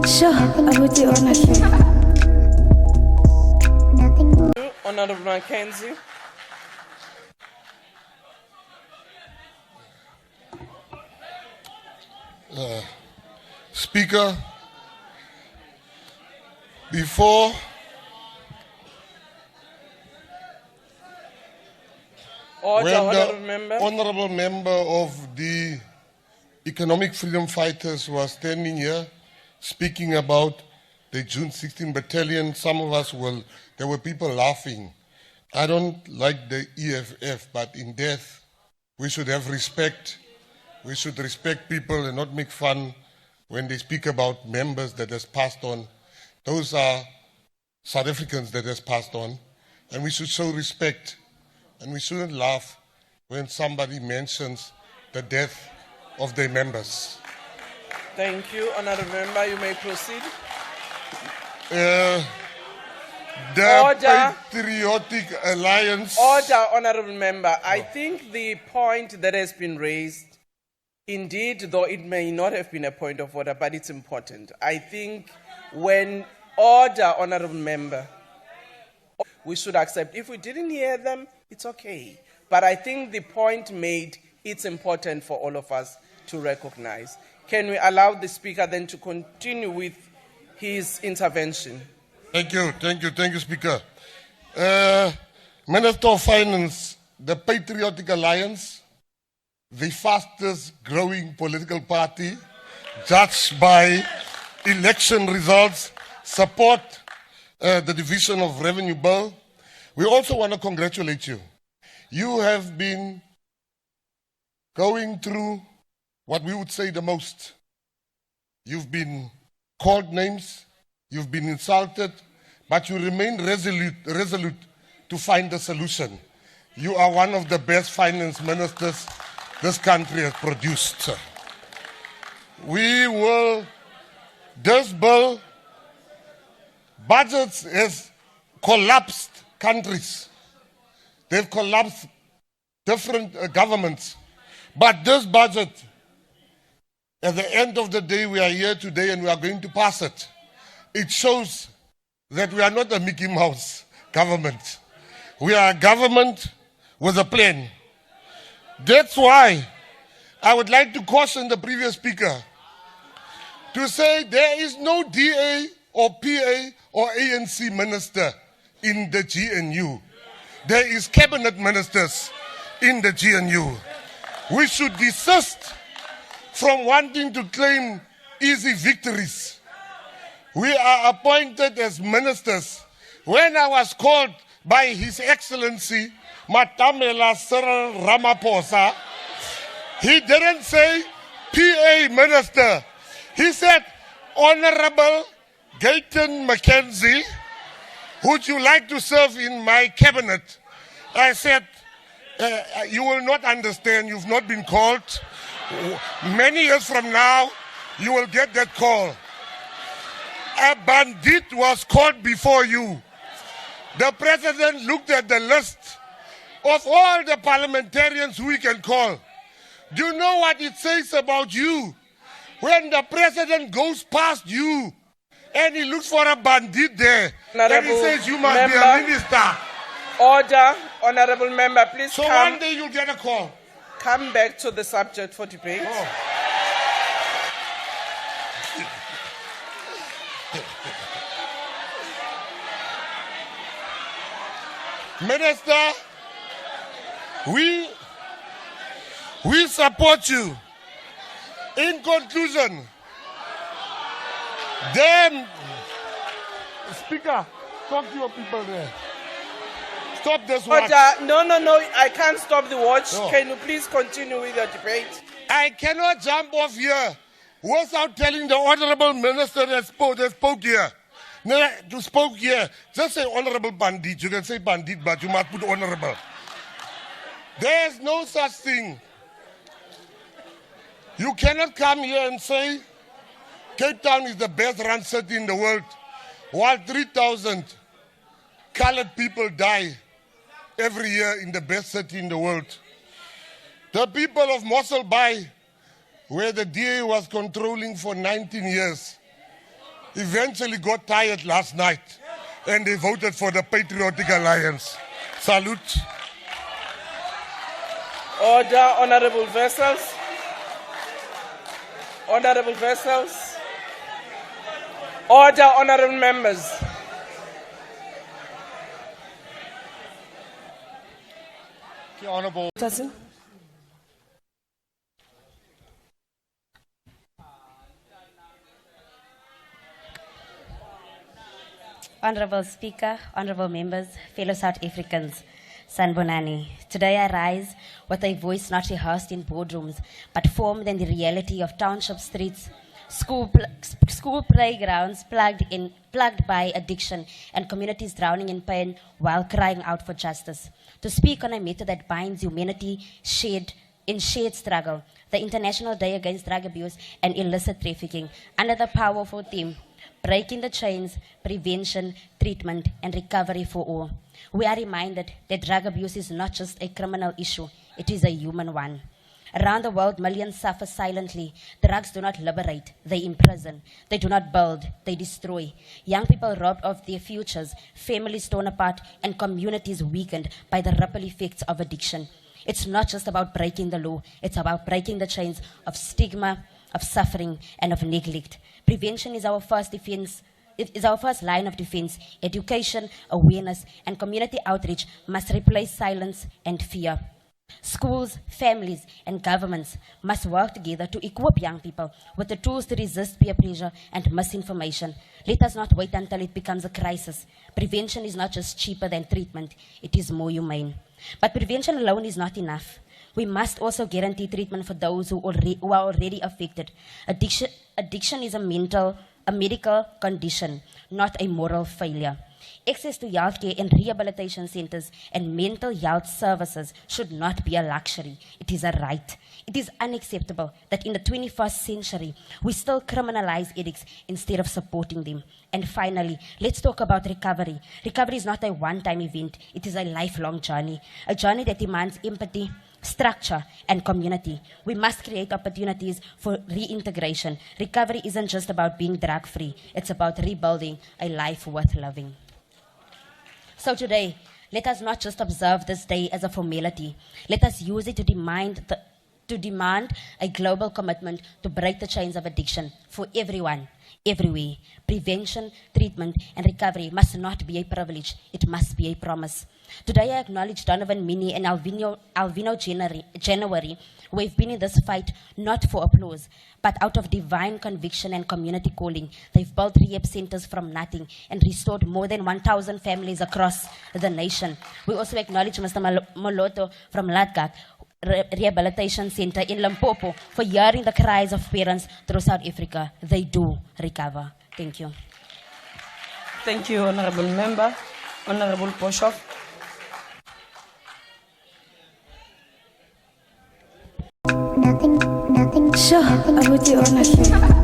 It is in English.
Sure, abuti ona ke. Honorable Mckenzie. Speaker, before Order, when honorable the member. honorable member of the Economic Freedom Fighters was standing here speaking about the June 16 battalion, there were people laughing. I don't like the EFF, but in death, we should have respect. We should respect people and not make fun when they speak about members that has passed on. Those are South Africans that has passed on. And we should show respect. And we shouldn't laugh when somebody mentions the death of their members. Thank you, honorable member. You may proceed. The Order. Patriotic Alliance. Order, honorable member. I think the point that has been raised, indeed, though it may not have been a point of order, but it's important. I think when order, honorable member, we should accept. If we didn't hear them, it's okay. But I think the point made, it's important for all of us to recognize. Can we allow the speaker then to continue with his intervention? Thank you, Speaker. Minister of Finance, the Patriotic Alliance, the fastest growing political party, judged by election results, support the division of revenue bill. We also want to congratulate you. You have been going through what we would say the most. You've been called names, you've been insulted, but you remain resolute to find a solution. You are one of the best finance ministers this country has produced. This bill, budgets has collapsed countries. They've collapsed different governments. But this budget, at the end of the day, we are here today and we are going to pass it. It shows that we are not a Mickey Mouse government. We are a government with a plan. That's why I would like to caution the previous speaker to say there is no DA or PA or ANC minister in the GNU. There is cabinet ministers in the GNU. We should desist from wanting to claim easy victories. We are appointed as ministers. When I was called by His Excellency Matamela Cyril Ramaphosa, he didn't say PA minister. He said, Honorable Gayton Mckenzie, would you like to serve in my cabinet? I said, you will not understand. You've not been called. Many years from now, you will get that call. A bandit was called before you. The president looked at the list of all the parliamentarians we can call. Do you know what it says about you? When the president goes past you and he looks for a bandit there, and he says you must be a minister. Order, honorable member, please So come. one day you'll get a call. Come back to the subject for debate. Oh. Minister, we support you. In conclusion, Speaker, talk to your people there. Stop this watch. Order. No, I can't stop the watch. No. Can you please continue with your debate? I cannot jump off here without telling the honorable minister that spoke here. No, you spoke here. Just say honorable bandit. You can say bandit, but you must put honorable. There's no such thing. You cannot come here and say Cape Town is the best run city in the world, while 3,000 colored people die every year in the best city in the world. The people of Mossel Bay, where the DA was controlling for 19 years, eventually got tired last night and they voted for the Patriotic Alliance. Salute. Order, honorable vessels. Honorable vessels. Order, honorable members. The Honorable Peterson. Honorable Speaker, honorable members, fellow South Africans, Sanbonani. Today I rise with a voice not rehearsed in boardrooms, but formed in the reality of township streets, school playgrounds plugged by addiction, and communities drowning in pain while crying out for justice. To speak on a matter that binds humanity in shared struggle, the International Day Against Drug Abuse and Illicit Trafficking, under the powerful theme, breaking the chains, prevention, treatment, and recovery for all. We are reminded that drug abuse is not just a criminal issue, it is a human one. Around the world, millions suffer silently. Drugs do not liberate, they imprison. They do not build, they destroy. Young people robbed of their futures, families torn apart, and communities weakened by the ripple effects of addiction. It's not just about breaking the law, it's about breaking the chains of stigma, of suffering, and of neglect. Prevention is our first defense. It is our first line of defense. Education, awareness, and community outreach must replace silence and fear. Schools, families, and governments must work together to equip young people with the tools to resist peer pressure and misinformation. Let us not wait until it becomes a crisis. Prevention is not just cheaper than treatment, it is more humane. But prevention alone is not enough. We must also guarantee treatment for those who are already affected. Addiction is a medical condition, not a moral failure. Access to healthcare and rehabilitation centers and mental health services should not be a luxury. It is a right. It is unacceptable that in the 21st century, we still criminalize addicts instead of supporting them. And finally, let's talk about recovery. Recovery is not a one-time event. It is a lifelong journey, a journey that demands empathy, structure, and community. We must create opportunities for reintegration. Recovery isn't just about being drug-free. It's about rebuilding a life worth living. So today, let us not just observe this day as a formality. Let us use it to demand a global commitment to break the chains of addiction for everyone, everywhere. Prevention, treatment, and recovery must not be a privilege. It must be a promise. Today I acknowledge Donovan Mini and Alvino January, who have been in this fight not for applause, but out of divine conviction and community calling. They've built rehab centers from nothing and restored more than 1,000 families across the nation. We also acknowledge Mr. Moloto from Ladgak Rehabilitation Center in Limpopo for hearing the cries of parents through South Africa. They do recover. Thank you. Thank you, Honorable Member. Honorable Boshoff. Sure, I would do ownership.